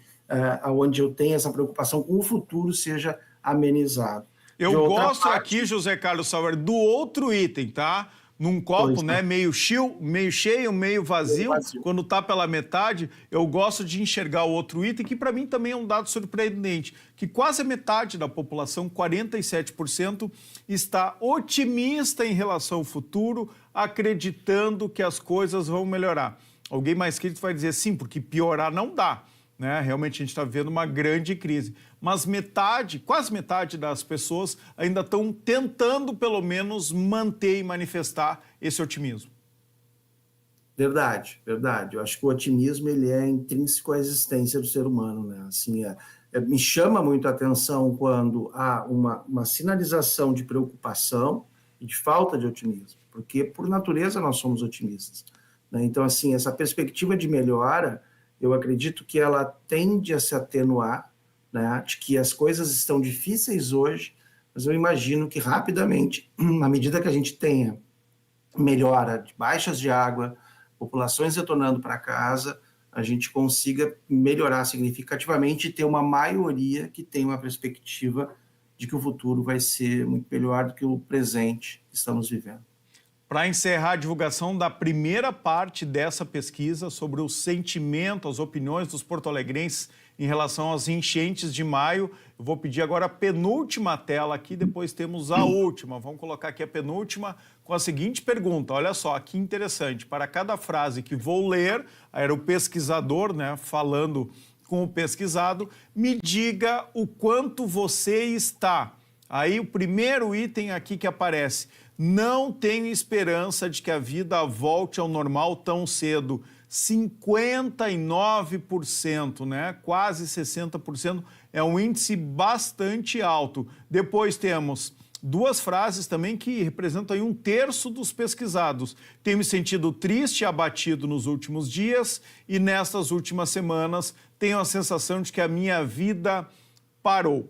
onde eu tenho essa preocupação com o futuro, seja amenizado. Eu gosto aqui, José Carlos Sauer, do outro item, tá? Num copo, né, meio cheio, meio vazio, quando está pela metade, eu gosto de enxergar o outro item, que para mim também é um dado surpreendente, que quase a metade da população, 47%, está otimista em relação ao futuro, acreditando que as coisas vão melhorar. Alguém mais crítico vai dizer sim, porque piorar não dá, né? Realmente a gente está vivendo uma grande crise. Mas quase metade das pessoas ainda estão tentando, pelo menos, manter e manifestar esse otimismo. Verdade. Eu acho que o otimismo ele é intrínseco à existência do ser humano, né? Assim, me chama muito a atenção quando há uma sinalização de preocupação e de falta de otimismo, porque, por natureza, nós somos otimistas, né? Então, assim, essa perspectiva de melhora, eu acredito que ela tende a se atenuar, né, de que as coisas estão difíceis hoje, mas eu imagino que rapidamente, à medida que a gente tenha melhora de baixas de água, populações retornando para casa, a gente consiga melhorar significativamente e ter uma maioria que tem uma perspectiva de que o futuro vai ser muito melhor do que o presente que estamos vivendo. Para encerrar a divulgação da primeira parte dessa pesquisa sobre o sentimento, as opiniões dos porto-alegrenses em relação às enchentes de maio, eu vou pedir agora a penúltima tela aqui, depois temos a última. Vamos colocar aqui a penúltima com a seguinte pergunta. Olha só, que interessante. Para cada frase que vou ler, era o pesquisador, né, falando com o pesquisado, me diga o quanto você está. Aí o primeiro item aqui que aparece: não tenho esperança de que a vida volte ao normal tão cedo. 59%, né? Quase 60%, é um índice bastante alto. Depois temos duas frases também que representam aí 1/3 dos pesquisados. Tenho me sentido triste e abatido nos últimos dias e nestas últimas semanas tenho a sensação de que a minha vida parou.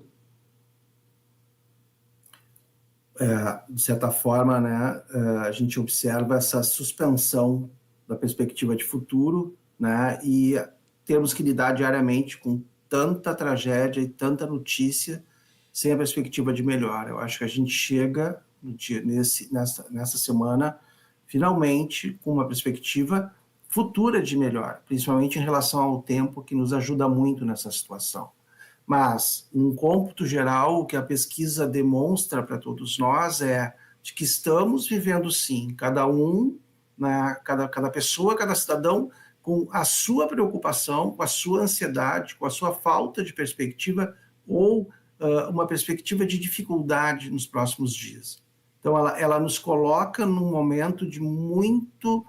De certa forma, né, a gente observa essa suspensão da perspectiva de futuro, né, e temos que lidar diariamente com tanta tragédia e tanta notícia sem a perspectiva de melhora. Eu acho que a gente chega nessa semana, finalmente, com uma perspectiva futura de melhora, principalmente em relação ao tempo, que nos ajuda muito nessa situação. Mas, num cômputo geral, o que a pesquisa demonstra para todos nós é de que estamos vivendo, sim, cada um, né, cada pessoa, cada cidadão com a sua preocupação, com a sua ansiedade, com a sua falta de perspectiva ou uma perspectiva de dificuldade nos próximos dias. Então, ela nos coloca num momento de muito...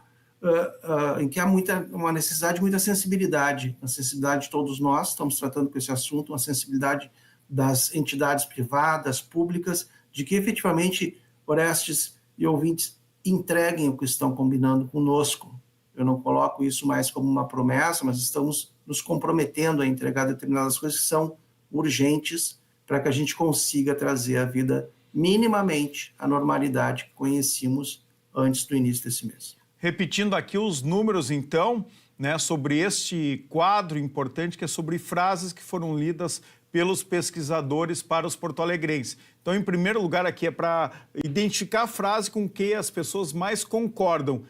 em que há uma necessidade, muita sensibilidade. A sensibilidade de todos nós, estamos tratando com esse assunto, uma sensibilidade das entidades privadas, públicas, de que efetivamente Orestes e ouvintes entreguem o que estão combinando conosco. Eu não coloco isso mais como uma promessa, mas estamos nos comprometendo a entregar determinadas coisas que são urgentes para que a gente consiga trazer a vida minimamente à normalidade que conhecíamos antes do início desse mês. Repetindo aqui os números, então, né, sobre este quadro importante, que é sobre frases que foram lidas pelos pesquisadores para os porto-alegrenses. Então, em primeiro lugar, aqui é para identificar a frase com que as pessoas mais concordam.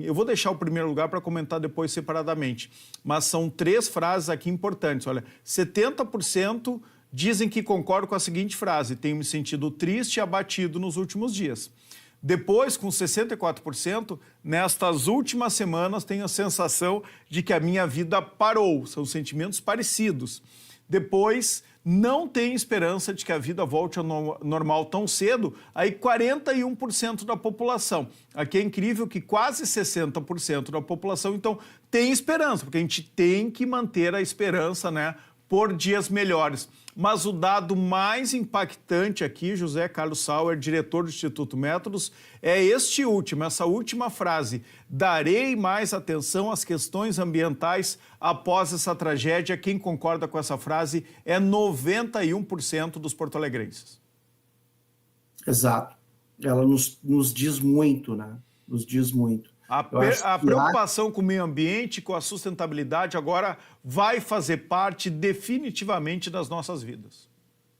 Eu vou deixar o primeiro lugar para comentar depois separadamente. Mas são 3 frases aqui importantes. Olha, 70% dizem que concordam com a seguinte frase: tenho me sentido triste e abatido nos últimos dias. Depois, com 64%, nestas últimas semanas tenho a sensação de que a minha vida parou. São sentimentos parecidos. Depois, não tenho esperança de que a vida volte ao normal tão cedo. Aí 41% da população. Aqui é incrível que quase 60% da população, então, tem esperança, porque a gente tem que manter a esperança, né, por dias melhores. Mas o dado mais impactante aqui, José Carlos Sauer, diretor do Instituto Métodos, é essa última frase: darei mais atenção às questões ambientais após essa tragédia. Quem concorda com essa frase é 91% dos porto-alegrenses. Exato. Ela nos diz muito, né? Nos diz muito. A preocupação com o meio ambiente, com a sustentabilidade, agora vai fazer parte definitivamente das nossas vidas.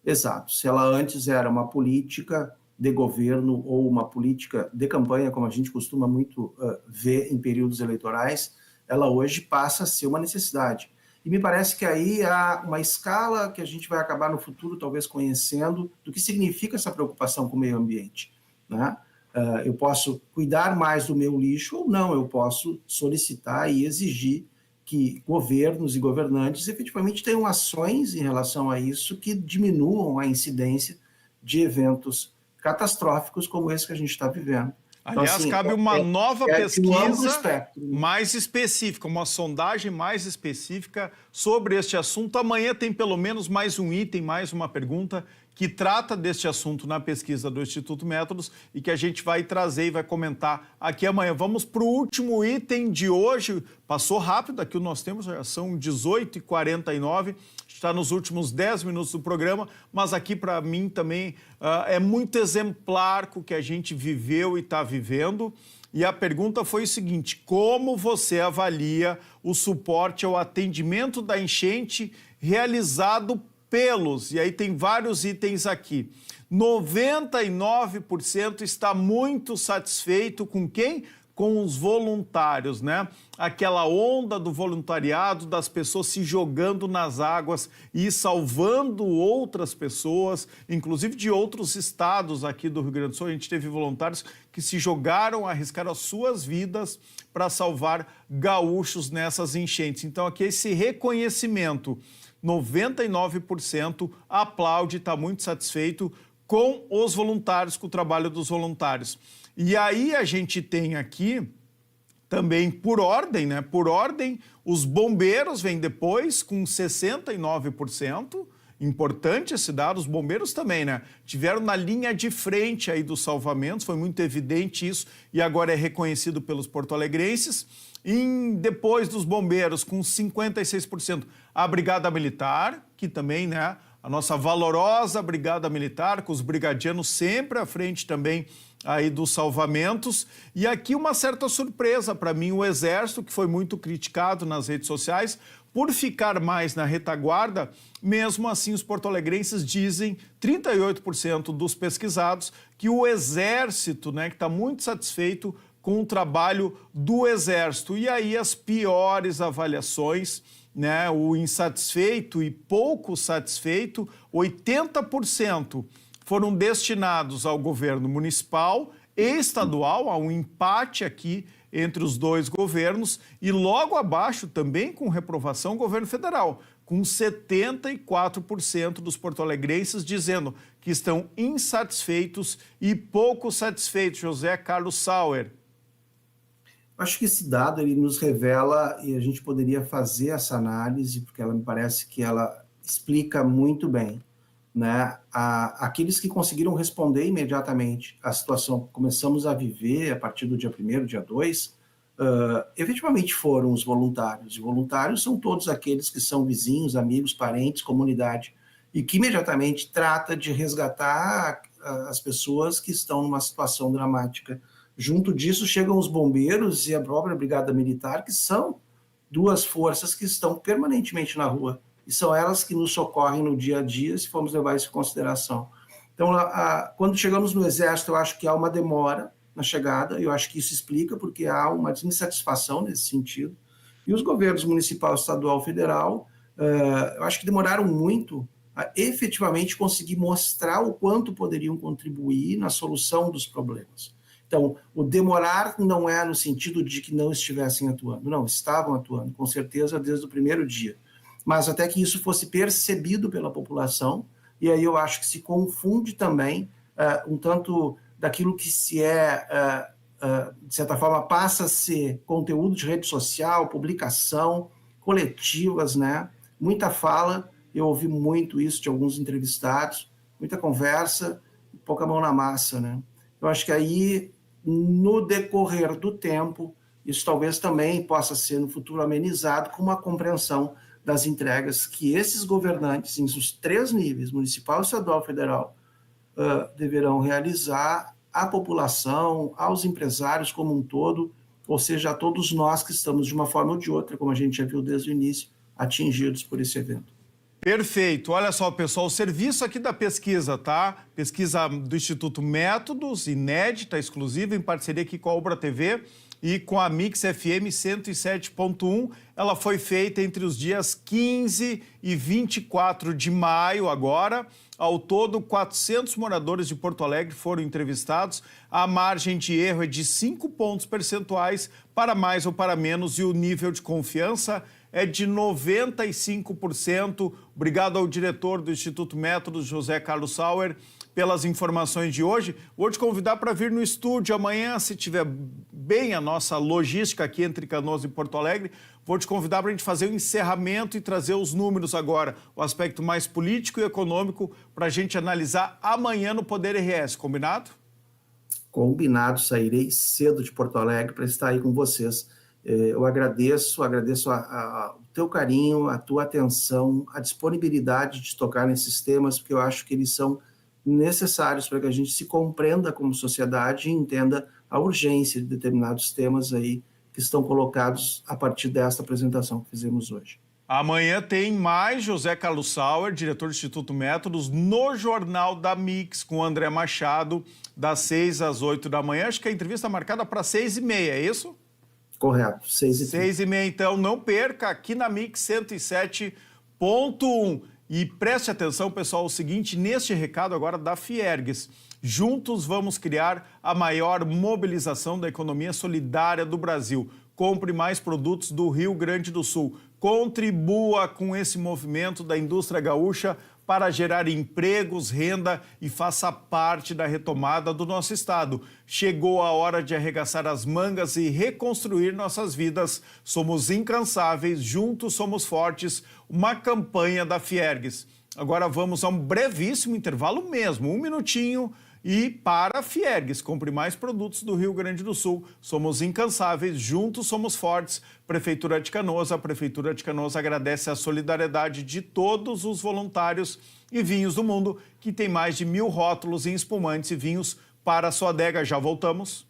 Exato. Se ela antes era uma política de governo ou uma política de campanha, como a gente costuma muito ver em períodos eleitorais, ela hoje passa a ser uma necessidade. E me parece que aí há uma escala que a gente vai acabar no futuro talvez conhecendo do que significa essa preocupação com o meio ambiente, né? Eu posso cuidar mais do meu lixo ou não, eu posso solicitar e exigir que governos e governantes efetivamente tenham ações em relação a isso que diminuam a incidência de eventos catastróficos como esse que a gente está vivendo. Aliás, então, assim, cabe uma nova pesquisa um mais específica, uma sondagem mais específica sobre este assunto. Amanhã tem pelo menos mais um item, mais uma pergunta que trata deste assunto na pesquisa do Instituto Métodos e que a gente vai trazer e vai comentar aqui amanhã. Vamos para o último item de hoje. Passou rápido, aqui nós temos, já são 18h49, está nos últimos 10 minutos do programa, mas aqui para mim também é muito exemplar com o que a gente viveu e está vivendo. E a pergunta foi o seguinte: como você avalia o suporte ao atendimento da enchente realizado pelos, e aí tem vários itens aqui. 99% está muito satisfeito com quem? Com os voluntários, né? Aquela onda do voluntariado, das pessoas se jogando nas águas e salvando outras pessoas, inclusive de outros estados aqui do Rio Grande do Sul. A gente teve voluntários que se jogaram, arriscaram as suas vidas para salvar gaúchos nessas enchentes. Então, aqui esse reconhecimento. 99% aplaude, está muito satisfeito com os voluntários, com o trabalho dos voluntários. E aí a gente tem aqui também por ordem, né? Por ordem, os bombeiros vêm depois com 69%. Importante esse dado, os bombeiros também, né? Tiveram na linha de frente aí dos salvamentos, foi muito evidente isso e agora é reconhecido pelos porto-alegrenses. Depois dos bombeiros, com 56%, a Brigada Militar, que também, né, a nossa valorosa Brigada Militar, com os brigadianos sempre à frente também aí dos salvamentos. E aqui uma certa surpresa para mim, o Exército, que foi muito criticado nas redes sociais, por ficar mais na retaguarda. Mesmo assim, os porto-alegrenses dizem, 38% dos pesquisados, que o Exército, né, que está muito satisfeito com o trabalho do Exército. E aí as piores avaliações, né, o insatisfeito e pouco satisfeito, 80% foram destinados ao governo municipal e estadual, há um empate aqui entre os dois governos e logo abaixo também com reprovação o governo federal, com 74% dos porto-alegrenses dizendo que estão insatisfeitos e pouco satisfeitos. José Carlos Sauer. Acho que esse dado ele nos revela, e a gente poderia fazer essa análise, porque ela me parece que ela explica muito bem, né? Aqueles que conseguiram responder imediatamente à situação que começamos a viver a partir do dia 1º, dia 2, efetivamente foram os voluntários. E voluntários são todos aqueles que são vizinhos, amigos, parentes, comunidade, e que imediatamente trata de resgatar as pessoas que estão numa situação dramática. Junto disso chegam os bombeiros e a própria Brigada Militar, que são duas forças que estão permanentemente na rua. E são elas que nos socorrem no dia a dia, se formos levar isso em consideração. Então, quando chegamos no Exército, eu acho que há uma demora na chegada, eu acho que isso explica, porque há uma insatisfação nesse sentido. E os governos municipal, estadual, federal, eu acho que demoraram muito a efetivamente conseguir mostrar o quanto poderiam contribuir na solução dos problemas. Então, o demorar não é no sentido de que não estivessem atuando, não, estavam atuando, com certeza, desde o primeiro dia. Mas até que isso fosse percebido pela população, e aí eu acho que se confunde também um tanto daquilo que se de certa forma, passa a ser conteúdo de rede social, publicação, coletivas, né? Muita fala, eu ouvi muito isso de alguns entrevistados, muita conversa, pouca mão na massa, né? Eu acho que aí, no decorrer do tempo, isso talvez também possa ser no futuro amenizado com uma compreensão das entregas que esses governantes, em seus 3 níveis, municipal, estadual e federal, deverão realizar à população, aos empresários como um todo, ou seja, a todos nós que estamos, de uma forma ou de outra, como a gente já viu desde o início, atingidos por esse evento. Perfeito. Olha só, pessoal, o serviço aqui da pesquisa, tá? Pesquisa do Instituto Métodos, inédita, exclusiva, em parceria aqui com a Ubra TV e com a Mix FM 107.1. Ela foi feita entre os dias 15 e 24 de maio agora. Ao todo, 400 moradores de Porto Alegre foram entrevistados. A margem de erro é de 5 pontos percentuais para mais ou para menos e o nível de confiança é de 95%. Obrigado ao diretor do Instituto Métodos, José Carlos Sauer, pelas informações de hoje. Vou te convidar para vir no estúdio amanhã, se tiver bem a nossa logística aqui entre Canoas e Porto Alegre. Vou te convidar para a gente fazer o encerramento e trazer os números agora, o aspecto mais político e econômico, para a gente analisar amanhã no Poder RS. Combinado? Combinado, sairei cedo de Porto Alegre para estar aí com vocês. Eu agradeço o teu carinho, a tua atenção, a disponibilidade de tocar nesses temas, porque eu acho que eles são necessários para que a gente se compreenda como sociedade e entenda a urgência de determinados temas aí que estão colocados a partir desta apresentação que fizemos hoje. Amanhã tem mais José Carlos Sauer, diretor do Instituto Métodos, no Jornal da Mix, com o André Machado, das 6 às 8 da manhã. Acho que a entrevista é marcada para 6h30, é isso? Correto, 6h30. 6h30, então não perca, aqui na Mix 107.1. E preste atenção, pessoal, o seguinte, neste recado agora da Fiergues. Juntos vamos criar a maior mobilização da economia solidária do Brasil. Compre mais produtos do Rio Grande do Sul. Contribua com esse movimento da indústria gaúcha para gerar empregos, renda e faça parte da retomada do nosso estado. Chegou a hora de arregaçar as mangas e reconstruir nossas vidas. Somos incansáveis, juntos somos fortes. Uma campanha da Fiergues. Agora vamos a um brevíssimo intervalo mesmo, 1 minutinho. E para a Fiergues, compre mais produtos do Rio Grande do Sul. Somos incansáveis, juntos somos fortes. Prefeitura de Canoas, a Prefeitura de Canoas agradece a solidariedade de todos os voluntários e vinhos do mundo, que tem mais de 1000 rótulos em espumantes e vinhos para a sua adega. Já voltamos.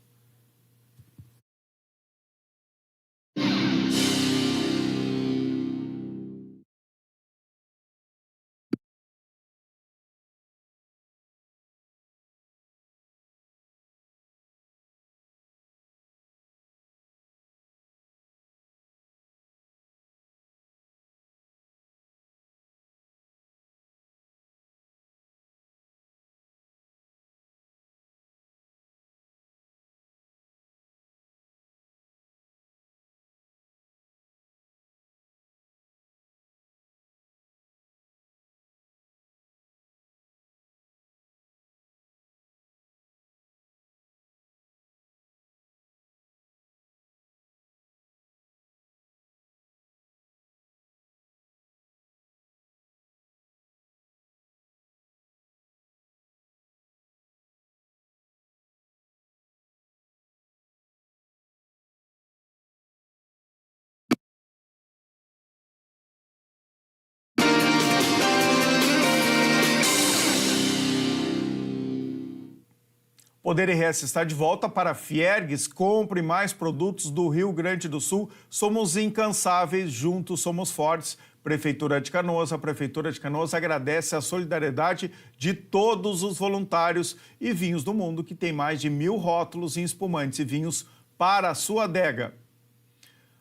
Poder RS está de volta para Fiergues. Compre mais produtos do Rio Grande do Sul. Somos incansáveis, juntos somos fortes. Prefeitura de Canoas. A Prefeitura de Canoas agradece a solidariedade de todos os voluntários e Vinhos do Mundo, que tem mais de 1.000 rótulos em espumantes e vinhos para a sua adega.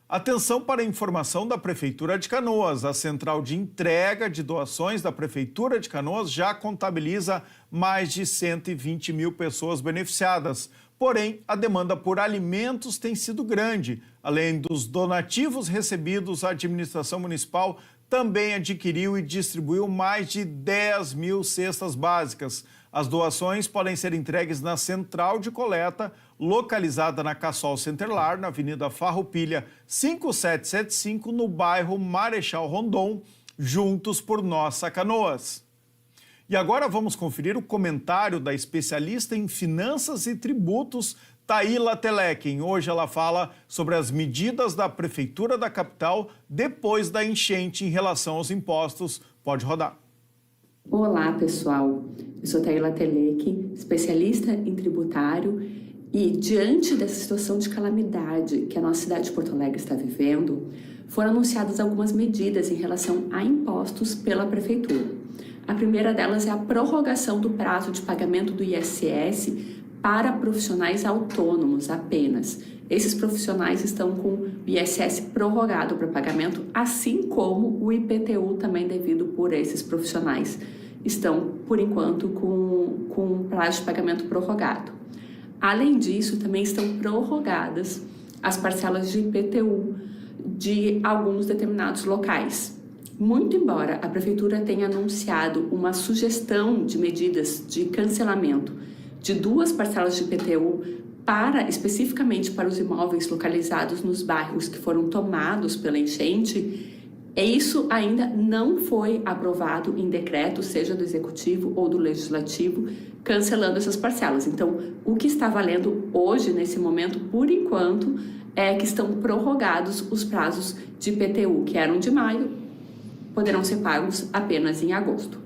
Atenção para a informação da Prefeitura de Canoas. A central de entrega de doações da Prefeitura de Canoas já contabiliza mais de 120 mil pessoas beneficiadas. Porém, a demanda por alimentos tem sido grande. Além dos donativos recebidos, a administração municipal também adquiriu e distribuiu mais de 10 mil cestas básicas. As doações podem ser entregues na central de coleta, localizada na Cassol Centerlar, na Avenida Farroupilha 5775, no bairro Marechal Rondon, juntos por Nossa Canoas. E agora vamos conferir o comentário da especialista em finanças e tributos, Taíla Telequim. Hoje ela fala sobre as medidas da Prefeitura da capital depois da enchente em relação aos impostos. Pode rodar. Olá, pessoal. Eu sou Taíla Telequim, especialista em tributário, e diante dessa situação de calamidade que a nossa cidade de Porto Alegre está vivendo, foram anunciadas algumas medidas em relação a impostos pela Prefeitura. A primeira delas é a prorrogação do prazo de pagamento do ISS para profissionais autônomos apenas. Esses profissionais estão com o ISS prorrogado para pagamento, assim como o IPTU também devido por esses profissionais. Estão, por enquanto, com prazo de pagamento prorrogado. Além disso, também estão prorrogadas as parcelas de IPTU de alguns determinados locais. Muito embora a Prefeitura tenha anunciado uma sugestão de medidas de cancelamento de 2 parcelas de IPTU especificamente para os imóveis localizados nos bairros que foram tomados pela enchente, isso ainda não foi aprovado em decreto, seja do Executivo ou do Legislativo, cancelando essas parcelas. Então, o que está valendo hoje, nesse momento, por enquanto, é que estão prorrogados os prazos de IPTU, que eram de maio, poderão ser pagos apenas em agosto.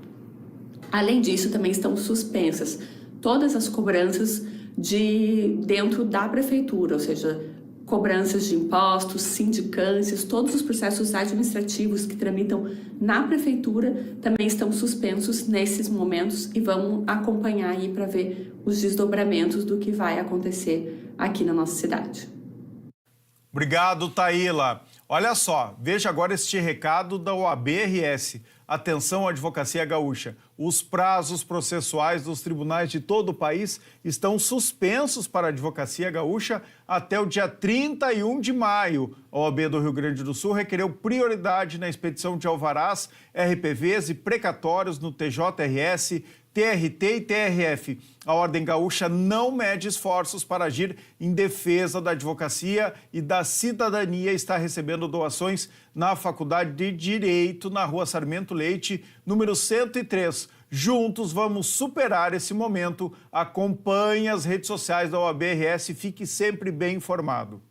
Além disso, também estão suspensas todas as cobranças dentro da Prefeitura, ou seja, cobranças de impostos, sindicâncias, todos os processos administrativos que tramitam na Prefeitura também estão suspensos nesses momentos e vamos acompanhar aí para ver os desdobramentos do que vai acontecer aqui na nossa cidade. Obrigado, Taíla. Olha só, veja agora este recado da OAB-RS. Atenção, Advocacia Gaúcha. Os prazos processuais dos tribunais de todo o país estão suspensos para a Advocacia Gaúcha até o dia 31 de maio. A OAB do Rio Grande do Sul requereu prioridade na expedição de alvarás, RPVs e precatórios no TJRS, TRT e TRF. A Ordem Gaúcha não mede esforços para agir em defesa da advocacia e da cidadania. Está recebendo doações na Faculdade de Direito, na Rua Sarmento Leite, número 103. Juntos vamos superar esse momento. Acompanhe as redes sociais da OAB-RS e fique sempre bem informado.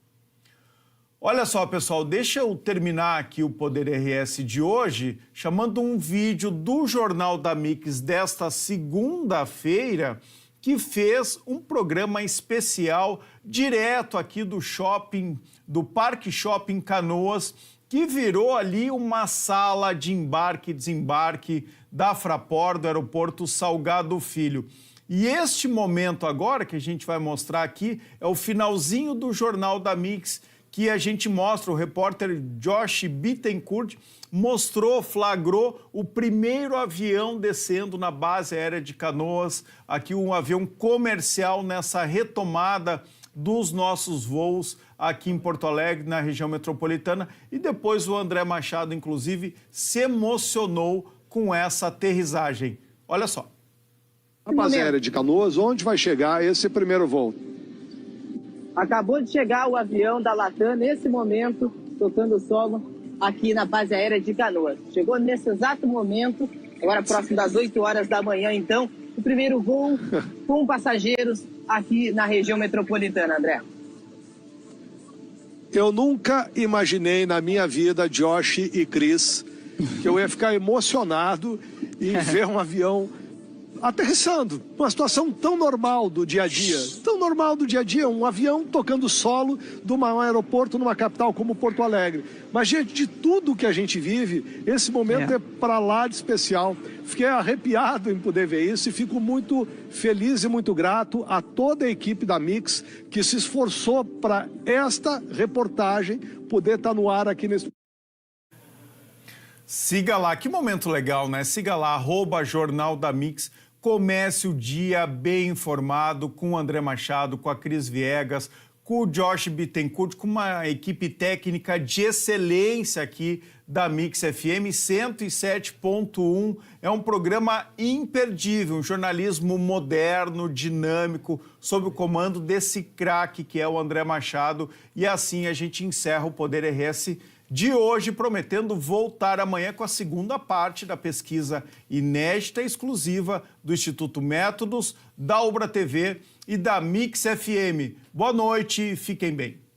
Olha só, pessoal, deixa eu terminar aqui o Poder RS de hoje chamando um vídeo do Jornal da Mix desta segunda-feira que fez um programa especial direto aqui do Parque Shopping Canoas, que virou ali uma sala de embarque e desembarque da Fraport, do aeroporto Salgado Filho. E este momento agora que a gente vai mostrar aqui é o finalzinho do Jornal da Mix, que a gente mostra, o repórter Josh Bittencourt flagrou o primeiro avião descendo na base aérea de Canoas, aqui um avião comercial nessa retomada dos nossos voos aqui em Porto Alegre, na região metropolitana, e depois o André Machado, inclusive, se emocionou com essa aterrissagem. Olha só. A base aérea de Canoas, onde vai chegar esse primeiro voo? Acabou de chegar o avião da Latam, nesse momento, tocando solo aqui na base aérea de Canoas. Chegou nesse exato momento, agora próximo das 8 horas da manhã, então, o primeiro voo com passageiros aqui na região metropolitana, André. Eu nunca imaginei na minha vida, Josh e Cris, que eu ia ficar emocionado em ver um avião aterrissando, uma situação tão normal do dia a dia, um avião tocando solo de um aeroporto numa capital como Porto Alegre. Mas diante de tudo que a gente vive, esse momento é para lá de especial. Fiquei arrepiado em poder ver isso e fico muito feliz e muito grato a toda a equipe da Mix que se esforçou para esta reportagem poder estar no ar aqui nesse... Siga lá, que momento legal, né? Siga lá, @Jornal da Mix. Comece o dia bem informado com o André Machado, com a Cris Viegas, com o Josh Bittencourt, com uma equipe técnica de excelência aqui da Mix FM 107.1. É um programa imperdível, um jornalismo moderno, dinâmico, sob o comando desse craque que é o André Machado. E assim a gente encerra o Poder RS de hoje, prometendo voltar amanhã com a segunda parte da pesquisa inédita e exclusiva do Instituto Métodos, da Ubra TV e da Mix FM. Boa noite, fiquem bem.